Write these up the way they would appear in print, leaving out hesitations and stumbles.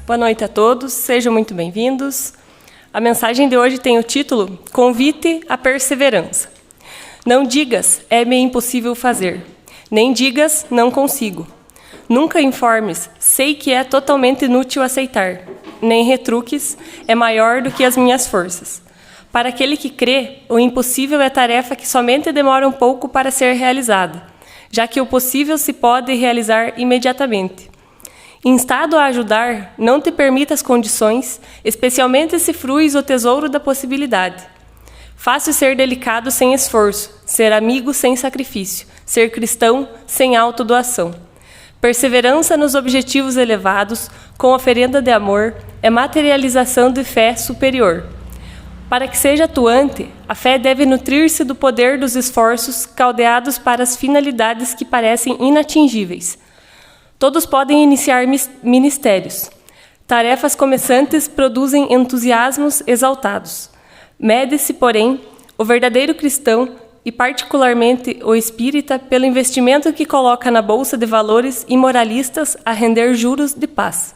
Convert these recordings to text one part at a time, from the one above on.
Boa noite a todos, sejam muito bem-vindos. A mensagem de hoje tem o título Convite à Perseverança. Não digas, é-me impossível fazer. Nem digas, não consigo. Nunca informes, sei que é totalmente inútil aceitar. Nem retruques, é maior do que as minhas forças. Para aquele que crê, o impossível é tarefa que somente demora um pouco para ser realizada, já que o possível se pode realizar imediatamente. Instado a ajudar, não te permitas condições, especialmente se fruis o tesouro da possibilidade. Fácil ser delicado sem esforço, ser amigo sem sacrifício, ser cristão sem autodoação. Perseverança nos objetivos elevados, com oferenda de amor, é materialização de fé superior. Para que seja atuante, a fé deve nutrir-se do poder dos esforços caldeados para as finalidades que parecem inatingíveis. Todos podem iniciar ministérios. Tarefas começantes produzem entusiasmos exaltados. Mede-se, porém, o verdadeiro cristão e, particularmente, o espírita, pelo investimento que coloca na bolsa de valores imoralistas a render juros de paz.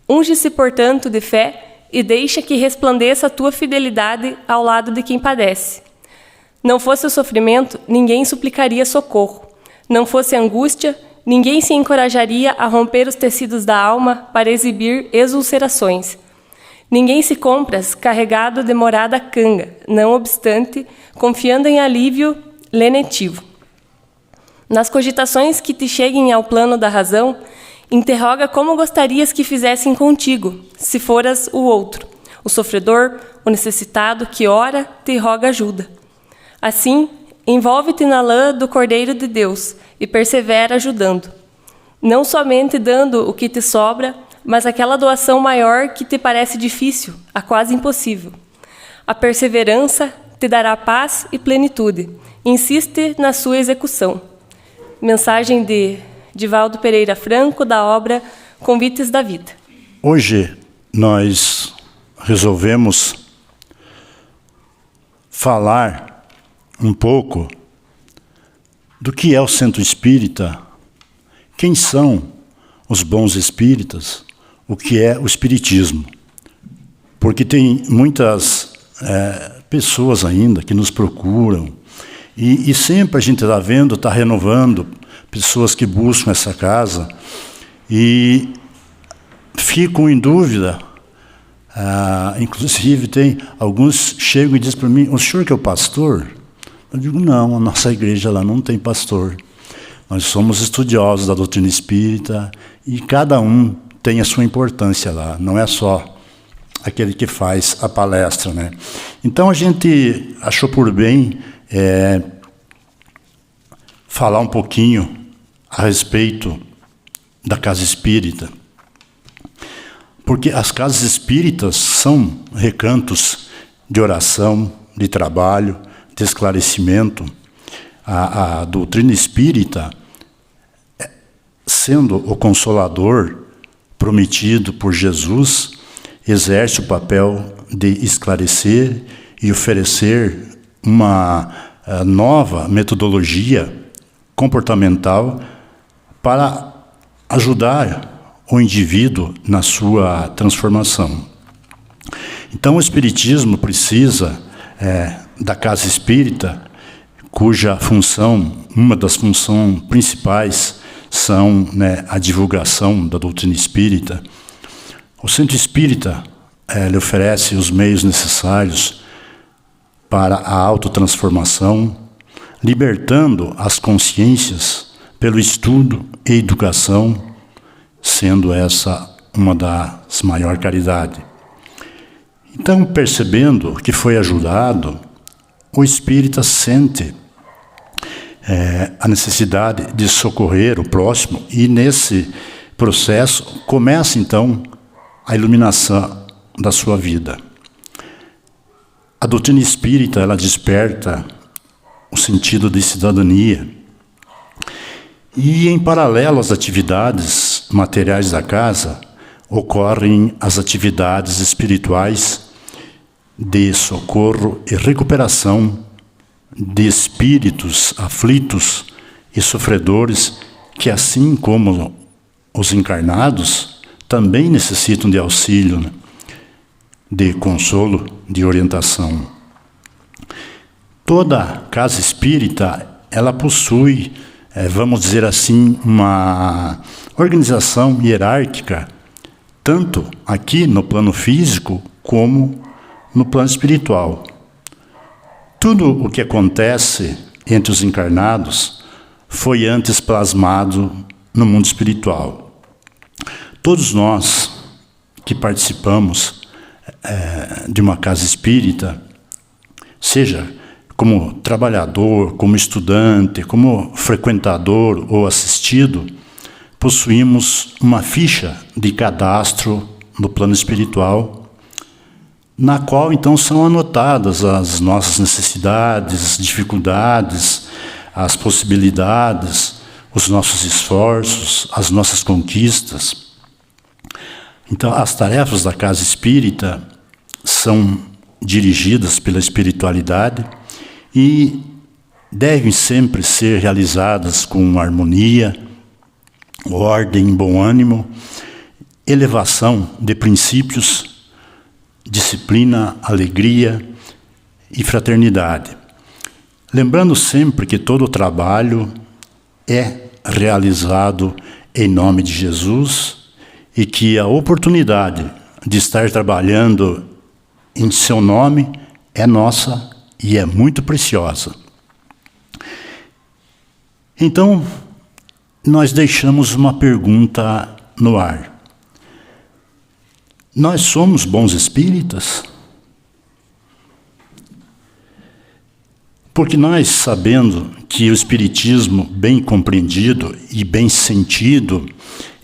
Unge-se, portanto, de fé e deixa que resplandeça a tua fidelidade ao lado de quem padece. Não fosse o sofrimento, ninguém suplicaria socorro. Não fosse a angústia, ninguém se encorajaria a romper os tecidos da alma para exibir exulcerações. Ninguém se compras carregado de morada canga, não obstante, confiando em alívio lenitivo. Nas cogitações que te cheguem ao plano da razão, interroga como gostarias que fizessem contigo, se foras o outro, o sofredor, o necessitado que ora te roga ajuda. Assim, envolve-te na lã do Cordeiro de Deus e persevera ajudando. Não somente dando o que te sobra, mas aquela doação maior que te parece difícil, a quase impossível. A perseverança te dará paz e plenitude. Insiste na sua execução. Mensagem de Divaldo Pereira Franco, da obra Convites da Vida. Hoje nós resolvemos falar um pouco do que é o Centro Espírita, quem são os bons espíritas, o que é o espiritismo. Porque tem muitas pessoas ainda que nos procuram e sempre a gente está vendo, está renovando pessoas que buscam essa casa e ficam em dúvida. Inclusive tem alguns chegam e dizem para mim: o senhor que é o pastor? Eu digo: não, a nossa igreja lá não tem pastor. Nós somos estudiosos da doutrina espírita e cada um tem a sua importância lá, não é só aquele que faz a palestra, né? Então a gente achou por bem falar um pouquinho a respeito da casa espírita, porque as casas espíritas são recantos de oração, de trabalho, de esclarecimento. A doutrina espírita, sendo o consolador prometido por Jesus, exerce o papel de esclarecer e oferecer uma nova metodologia comportamental para ajudar o indivíduo na sua transformação. Então o Espiritismo precisa da casa espírita, cuja função, uma das funções principais, são a divulgação da doutrina espírita. O Centro Espírita lhe oferece os meios necessários para a autotransformação, libertando as consciências pelo estudo e educação, sendo essa uma das maiores caridades. Então, percebendo que foi ajudado, o espírita sente a necessidade de socorrer o próximo e, nesse processo, começa, então, a iluminação da sua vida. A doutrina espírita, ela desperta o sentido de cidadania. E, em paralelo às atividades materiais da casa, ocorrem as atividades espirituais de socorro e recuperação de espíritos aflitos e sofredores que, assim como os encarnados, também necessitam de auxílio, né? De consolo, de orientação. Toda casa espírita, ela possui, vamos dizer assim, uma organização hierárquica, tanto aqui no plano físico como no plano espiritual. Tudo o que acontece entre os encarnados foi antes plasmado no mundo espiritual. Todos nós que participamos de uma casa espírita, seja como trabalhador, como estudante, como frequentador ou assistido, possuímos uma ficha de cadastro no plano espiritual, na qual então são anotadas as nossas necessidades, dificuldades, as possibilidades, os nossos esforços, as nossas conquistas. Então, as tarefas da casa espírita são dirigidas pela espiritualidade e devem sempre ser realizadas com harmonia, ordem, bom ânimo, elevação de princípios, disciplina, alegria e fraternidade. Lembrando sempre que todo o trabalho é realizado em nome de Jesus e que a oportunidade de estar trabalhando em seu nome é nossa e é muito preciosa. Então, nós deixamos uma pergunta no ar. Nós somos bons espíritas? Porque nós, sabendo que o espiritismo bem compreendido e bem sentido,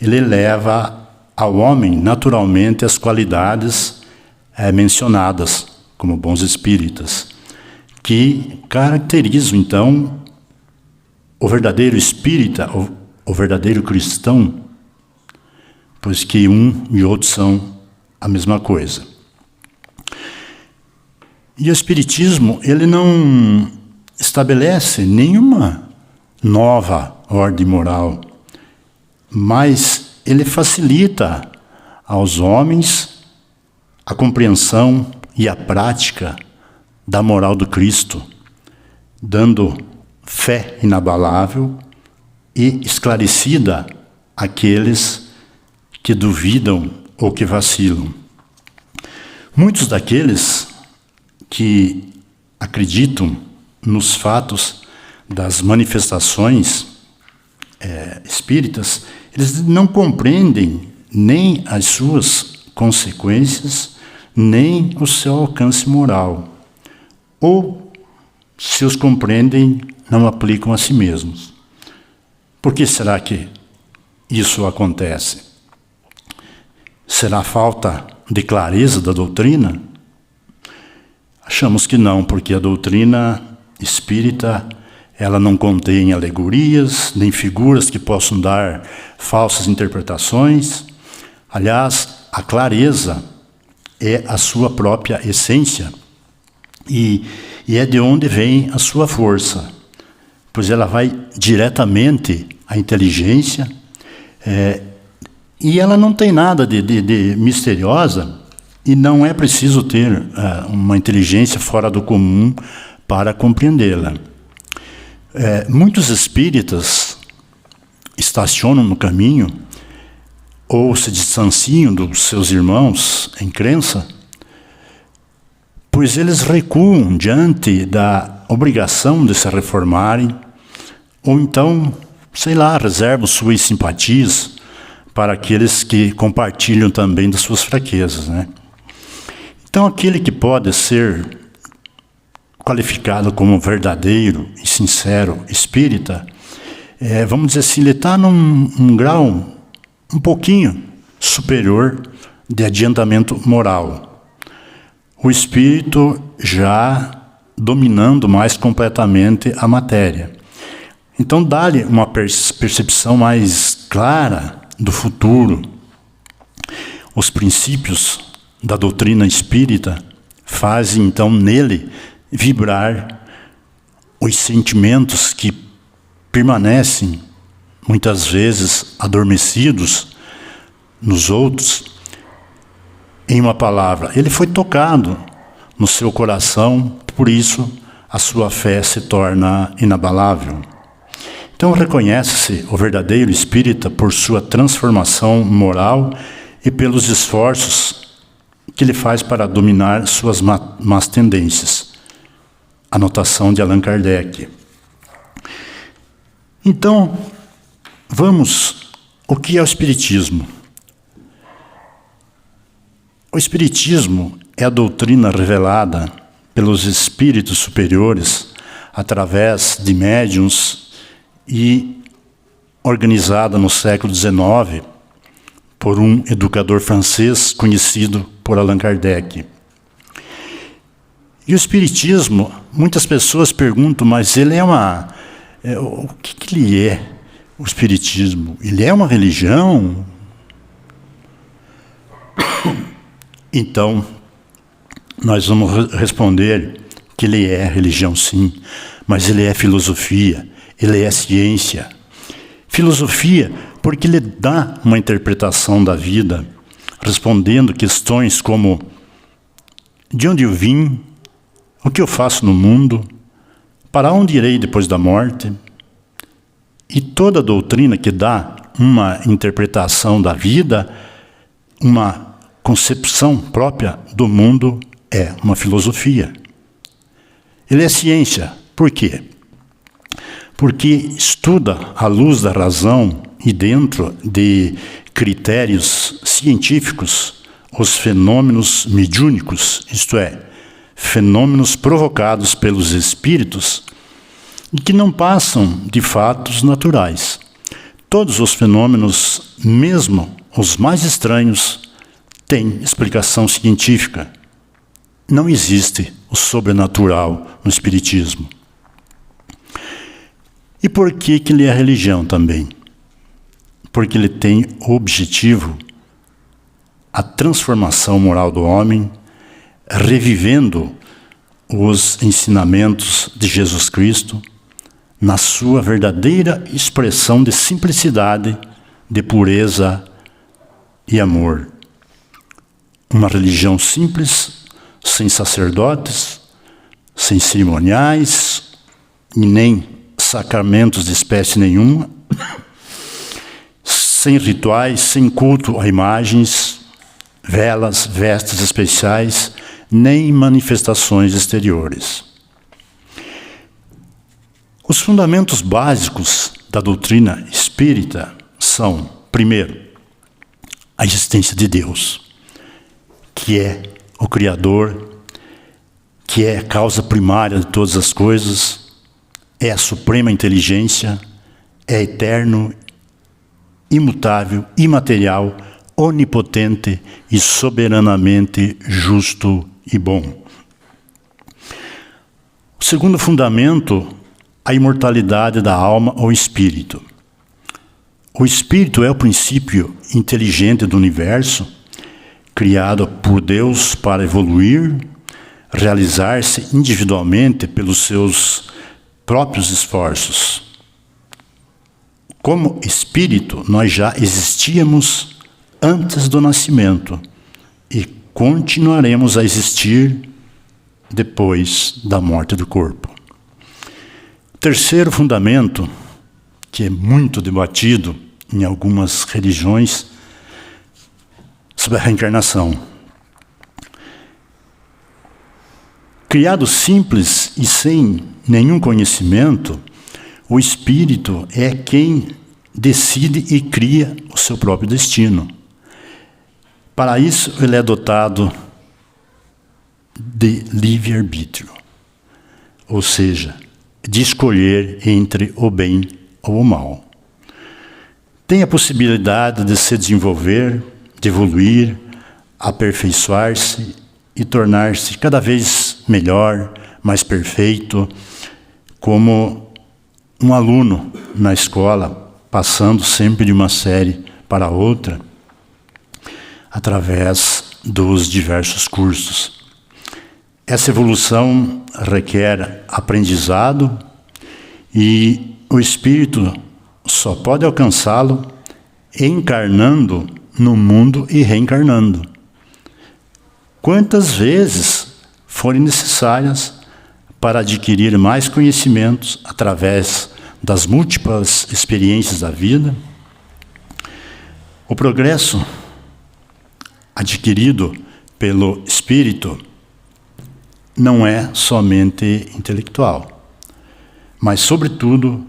ele leva ao homem naturalmente as qualidades mencionadas como bons espíritas, que caracterizam então o verdadeiro espírita, o verdadeiro cristão, pois que um e outro são a mesma coisa. E o espiritismo, ele não estabelece nenhuma nova ordem moral, mas ele facilita aos homens a compreensão e a prática da moral do Cristo, dando fé inabalável e esclarecida àqueles que duvidam ou que vacilam. Muitos daqueles que acreditam nos fatos das manifestações espíritas, eles não compreendem nem as suas consequências, nem o seu alcance moral. Ou, se os compreendem, não aplicam a si mesmos. Por que será que isso acontece? Será falta de clareza da doutrina? Achamos que não, porque a doutrina espírita, ela não contém alegorias, nem figuras que possam dar falsas interpretações. Aliás, a clareza é a sua própria essência e é de onde vem a sua força, pois ela vai diretamente à inteligência e ela não tem nada de misteriosa e não é preciso ter uma inteligência fora do comum para compreendê-la. Muitos espíritas estacionam no caminho ou se distanciam dos seus irmãos em crença, pois eles recuam diante da obrigação de se reformarem, ou então, reservam suas simpatias para aqueles que compartilham também das suas fraquezas, né? Então, aquele que pode ser qualificado como verdadeiro e sincero espírita, vamos dizer assim, ele está num grau um pouquinho superior de adiantamento moral. O espírito já dominando mais completamente a matéria. Então, dá-lhe uma percepção mais clara do futuro. Os princípios da doutrina espírita fazem, então, nele vibrar os sentimentos que permanecem, muitas vezes, adormecidos nos outros, em uma palavra, ele foi tocado no seu coração, por isso a sua fé se torna inabalável. Então reconhece-se o verdadeiro espírita por sua transformação moral e pelos esforços que ele faz para dominar suas más tendências. Anotação de Allan Kardec. Então, o que é o Espiritismo? O Espiritismo é a doutrina revelada pelos espíritos superiores através de médiuns e organizada no século XIX por um educador francês conhecido por Allan Kardec. E o Espiritismo, muitas pessoas perguntam, mas ele o que ele é, o Espiritismo? Ele é uma religião? Então, nós vamos responder que ele é religião sim, mas ele é filosofia, ele é ciência. Filosofia porque ele dá uma interpretação da vida, respondendo questões como: de onde eu vim? O que eu faço no mundo? Para onde irei depois da morte? E toda doutrina que dá uma interpretação da vida, uma concepção própria do mundo, é uma filosofia. Ele é ciência. Por quê? Porque estuda à luz da razão e dentro de critérios científicos os fenômenos mediúnicos, isto é, fenômenos provocados pelos espíritos e que não passam de fatos naturais. Todos os fenômenos, mesmo os mais estranhos, têm explicação científica. Não existe o sobrenatural no Espiritismo. E por que ele é religião também? Porque ele tem o objetivo a transformação moral do homem, revivendo os ensinamentos de Jesus Cristo na sua verdadeira expressão de simplicidade, de pureza e amor. Uma religião simples, sem sacerdotes, sem cerimoniais e nem sacramentos de espécie nenhuma, sem rituais, sem culto a imagens, velas, vestes especiais, nem manifestações exteriores. Os fundamentos básicos da doutrina espírita são, primeiro, a existência de Deus, que é o Criador, que é a causa primária de todas as coisas, é a suprema inteligência, é eterno, imutável, imaterial, onipotente e soberanamente justo e bom. O segundo fundamento, a imortalidade da alma ou espírito. O espírito é o princípio inteligente do universo, criado por Deus para evoluir, realizar-se individualmente pelos seus próprios esforços. Como espírito, nós já existíamos antes do nascimento e continuaremos a existir depois da morte do corpo. Terceiro fundamento, que é muito debatido em algumas religiões, sobre a reencarnação. Criado simples e sem nenhum conhecimento, o espírito é quem decide e cria o seu próprio destino. Para isso, ele é dotado de livre-arbítrio, ou seja, de escolher entre o bem ou o mal. Tem a possibilidade de se desenvolver, de evoluir, aperfeiçoar-se e tornar-se cada vez melhor, mais perfeito, como um aluno na escola, passando sempre de uma série para outra, através dos diversos cursos. Essa evolução requer aprendizado e o espírito só pode alcançá-lo encarnando no mundo e reencarnando. Quantas vezes forem necessárias para adquirir mais conhecimentos através das múltiplas experiências da vida. O progresso adquirido pelo espírito não é somente intelectual, mas, sobretudo,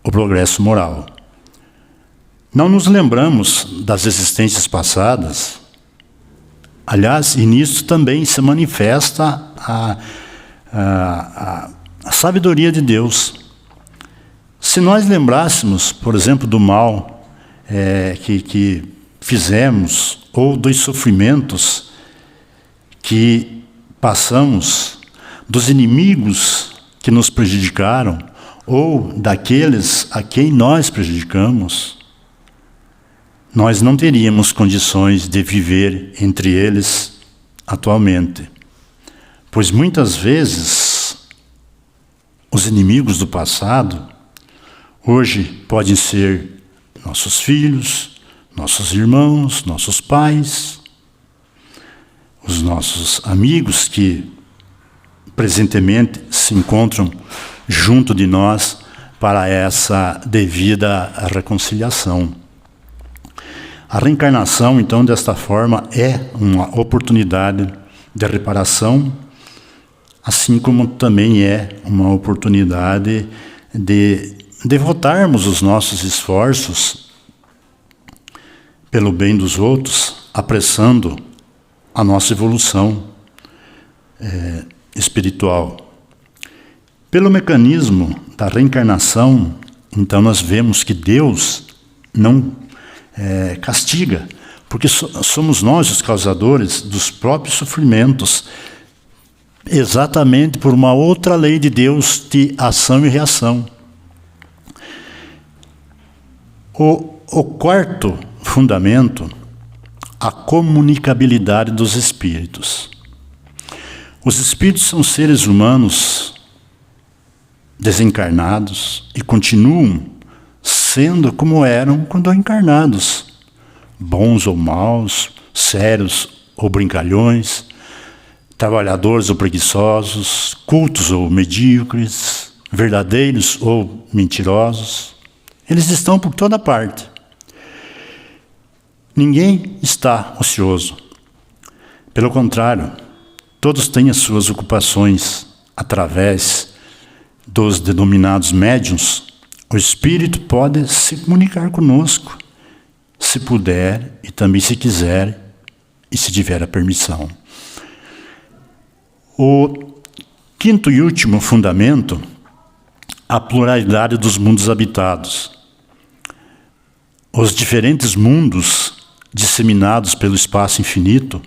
o progresso moral. Não nos lembramos das existências passadas. Aliás, e nisso também se manifesta a sabedoria de Deus. Se nós lembrássemos, por exemplo, do mal que fizemos, ou dos sofrimentos que passamos, dos inimigos que nos prejudicaram, ou daqueles a quem nós prejudicamos, nós não teríamos condições de viver entre eles atualmente. Pois muitas vezes os inimigos do passado hoje podem ser nossos filhos, nossos irmãos, nossos pais, os nossos amigos que presentemente se encontram junto de nós para essa devida reconciliação. A reencarnação, então, desta forma, é uma oportunidade de reparação, assim como também é uma oportunidade de devotarmos os nossos esforços pelo bem dos outros, apressando a nossa evolução espiritual. Pelo mecanismo da reencarnação, então, nós vemos que Deus não castiga, porque somos nós os causadores dos próprios sofrimentos, exatamente por uma outra lei de Deus de ação e reação. O quarto fundamento, a comunicabilidade dos espíritos. Os espíritos são seres humanos desencarnados e continuam sendo como eram quando encarnados, bons ou maus, sérios ou brincalhões, trabalhadores ou preguiçosos, cultos ou medíocres, verdadeiros ou mentirosos. Eles estão por toda parte. Ninguém está ocioso. Pelo contrário, todos têm as suas ocupações. Através dos denominados médiuns, o espírito pode se comunicar conosco, se puder e também se quiser e se tiver a permissão. O quinto e último fundamento, a pluralidade dos mundos habitados. Os diferentes mundos disseminados pelo espaço infinito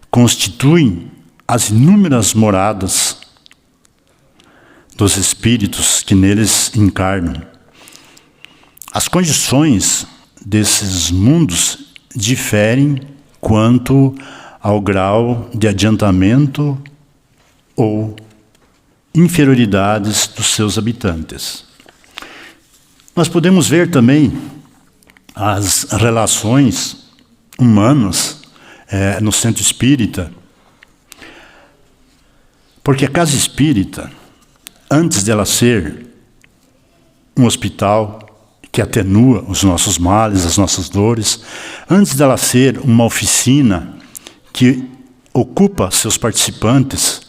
constituem as inúmeras moradas dos espíritos que neles encarnam. As condições desses mundos diferem quanto ao grau de adiantamento ou inferioridades dos seus habitantes. Nós podemos ver também as relações humanas no centro espírita, porque a casa espírita, antes dela ser um hospital que atenua os nossos males, as nossas dores, antes dela ser uma oficina que ocupa seus participantes,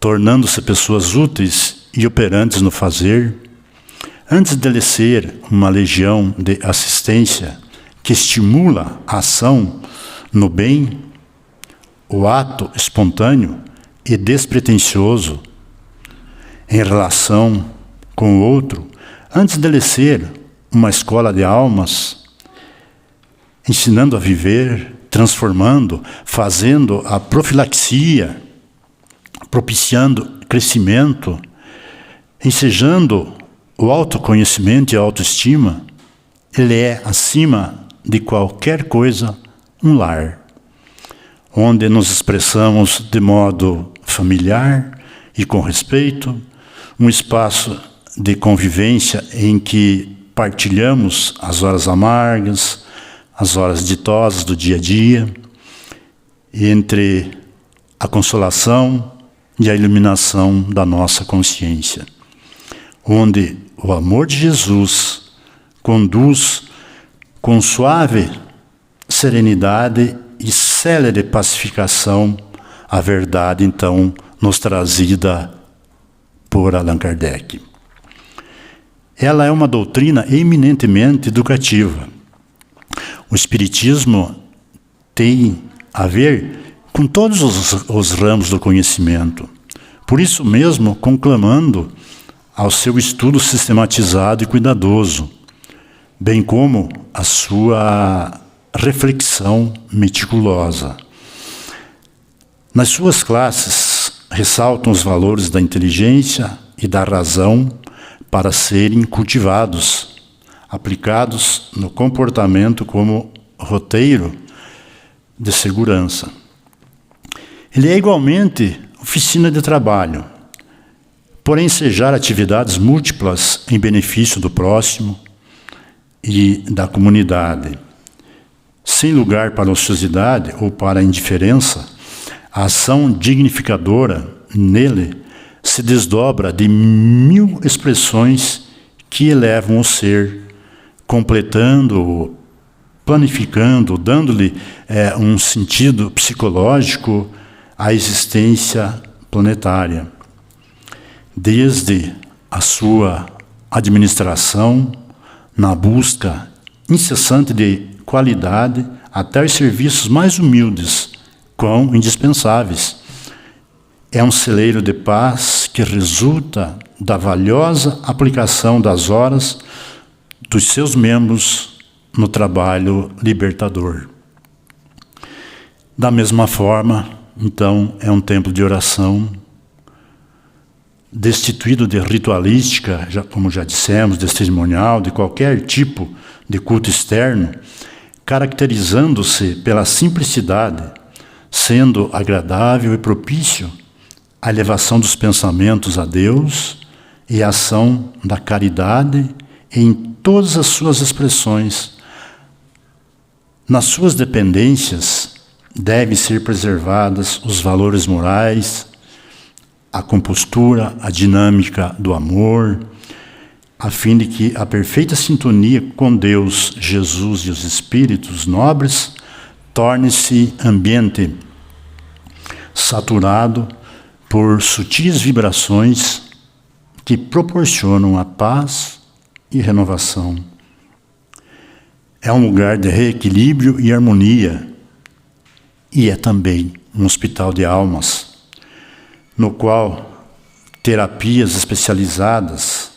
tornando-se pessoas úteis e operantes no fazer, antes dele ser uma legião de assistência que estimula a ação no bem, o ato espontâneo e despretensioso em relação com o outro, antes dele ser uma escola de almas, ensinando a viver, transformando, fazendo a profilaxia, propiciando crescimento, ensejando o autoconhecimento e a autoestima, ele é, acima de qualquer coisa, um lar, onde nos expressamos de modo familiar e com respeito, um espaço de convivência em que partilhamos as horas amargas, as horas ditosas do dia a dia, entre a consolação e a iluminação da nossa consciência, onde o amor de Jesus conduz com suave serenidade e célere pacificação a verdade, então, nos trazida por Allan Kardec. Ela é uma doutrina eminentemente educativa. O Espiritismo tem a ver com todos os ramos do conhecimento. Por isso mesmo, conclamando ao seu estudo sistematizado e cuidadoso, bem como a sua reflexão meticulosa. Nas suas classes, ressaltam os valores da inteligência e da razão para serem cultivados, aplicados no comportamento como roteiro de segurança. Ele é igualmente oficina de trabalho, por ensejar atividades múltiplas em benefício do próximo e da comunidade. Sem lugar para a ociosidade ou para a indiferença, a ação dignificadora nele se desdobra de 1000 expressões que elevam o ser, completando-o, planificando, dando-lhe um sentido psicológico à existência planetária. Desde a sua administração, na busca incessante de qualidade, até os serviços mais humildes, quão indispensáveis. É um celeiro de paz que resulta da valiosa aplicação das horas dos seus membros no trabalho libertador. Da mesma forma, então, é um templo de oração, destituído de ritualística, como já dissemos, de cerimonial, de qualquer tipo de culto externo, caracterizando-se pela simplicidade, sendo agradável e propício à elevação dos pensamentos a Deus e à ação da caridade em todas as suas expressões. Nas suas dependências devem ser preservadas os valores morais, a compostura, a dinâmica do amor, a fim de que a perfeita sintonia com Deus, Jesus e os espíritos nobres torne-se ambiente saturado por sutis vibrações que proporcionam a paz e renovação. É um lugar de reequilíbrio e harmonia, e é também um hospital de almas, no qual terapias especializadas,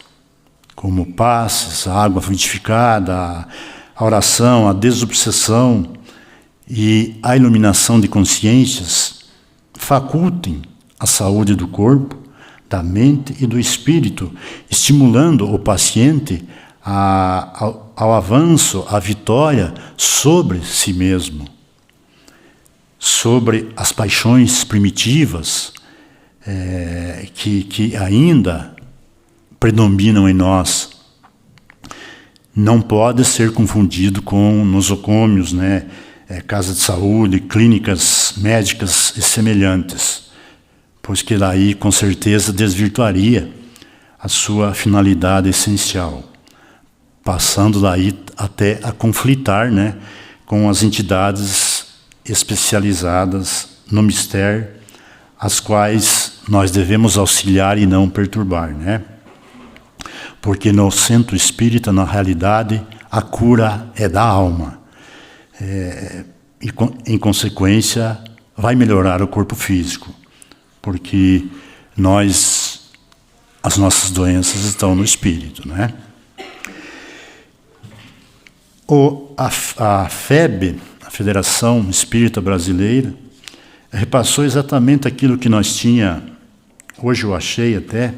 como passes, a água frutificada, a oração, a desobsessão e a iluminação de consciências, facultem a saúde do corpo, da mente e do espírito, estimulando o paciente ao avanço, à vitória sobre si mesmo, sobre as paixões primitivas que ainda predominam em nós. Não pode ser confundido com nosocômios, casa de saúde, clínicas médicas e semelhantes, pois que daí com certeza desvirtuaria a sua finalidade essencial, passando daí até a conflitar com as entidades especializadas no mistério, as quais nós devemos auxiliar e não perturbar, Porque no centro espírita, na realidade, a cura é da alma. E, em consequência, vai melhorar o corpo físico, porque as nossas doenças estão no espírito, A FEB, a Federação Espírita Brasileira, repassou exatamente aquilo que nós tinha, hoje eu achei até,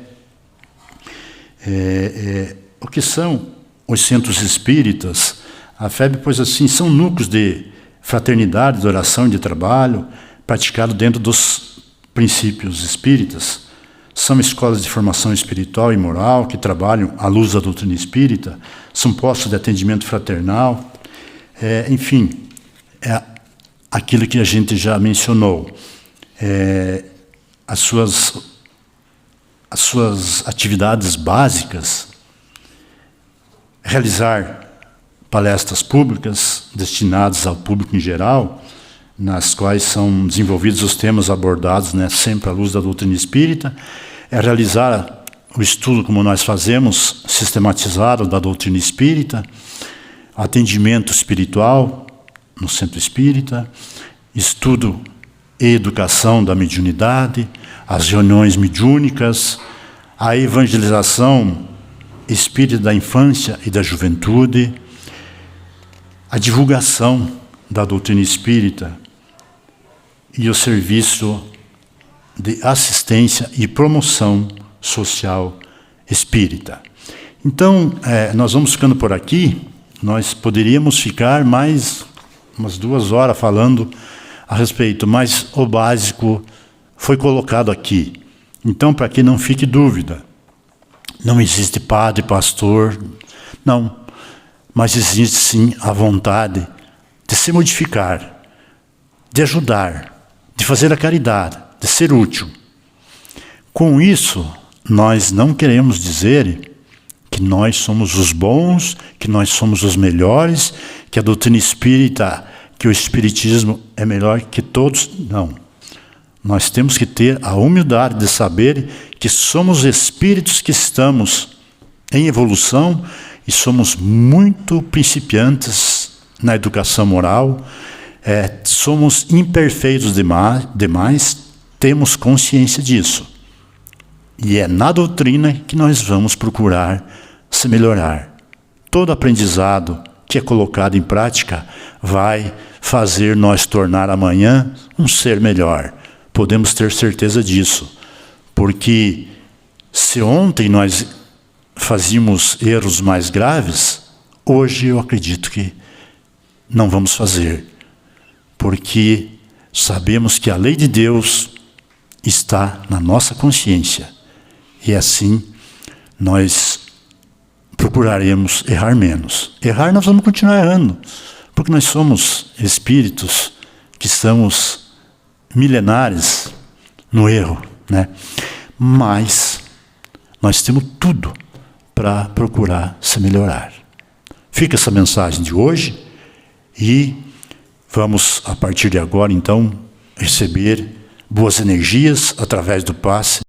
o que são os centros espíritas. A FEB, pois assim, são núcleos de fraternidade, de oração e de trabalho, praticado dentro dos princípios espíritas. São escolas de formação espiritual e moral que trabalham à luz da doutrina espírita, são postos de atendimento fraternal, enfim, é aquilo que a gente já mencionou. As suas atividades básicas, realizar palestras públicas destinadas ao público em geral, nas quais são desenvolvidos os temas abordados, né, sempre à luz da doutrina espírita, realizar o estudo, como nós fazemos, sistematizado da doutrina espírita, atendimento espiritual no centro espírita, estudo e educação da mediunidade, as reuniões mediúnicas, a evangelização espírita da infância e da juventude, a divulgação da doutrina espírita e o serviço de assistência e promoção social espírita. Então, nós vamos ficando por aqui. Nós poderíamos ficar mais umas 2 horas falando a respeito, mas o básico foi colocado aqui. Então, para que não fique dúvida, não existe padre, pastor, não. Mas existe sim a vontade de se modificar, de ajudar, de fazer a caridade, de ser útil. Com isso, nós não queremos dizer que nós somos os bons, que nós somos os melhores, que a doutrina espírita, que o espiritismo é melhor que todos. Não. Nós temos que ter a humildade de saber que somos espíritos que estamos em evolução e somos muito principiantes na educação moral, somos imperfeitos demais, temos consciência disso. E é na doutrina que nós vamos procurar se melhorar. Todo aprendizado que é colocado em prática vai fazer nós tornar amanhã um ser melhor. Podemos ter certeza disso, porque se ontem nós fazíamos erros mais graves, hoje eu acredito que não vamos fazer, porque sabemos que a lei de Deus está na nossa consciência, e assim nós procuraremos errar menos. Errar nós vamos continuar errando, porque nós somos espíritos que estamos milenares no erro, né? Mas nós temos tudo para procurar se melhorar. Fica essa mensagem de hoje e vamos, a partir de agora, então, receber boas energias através do passe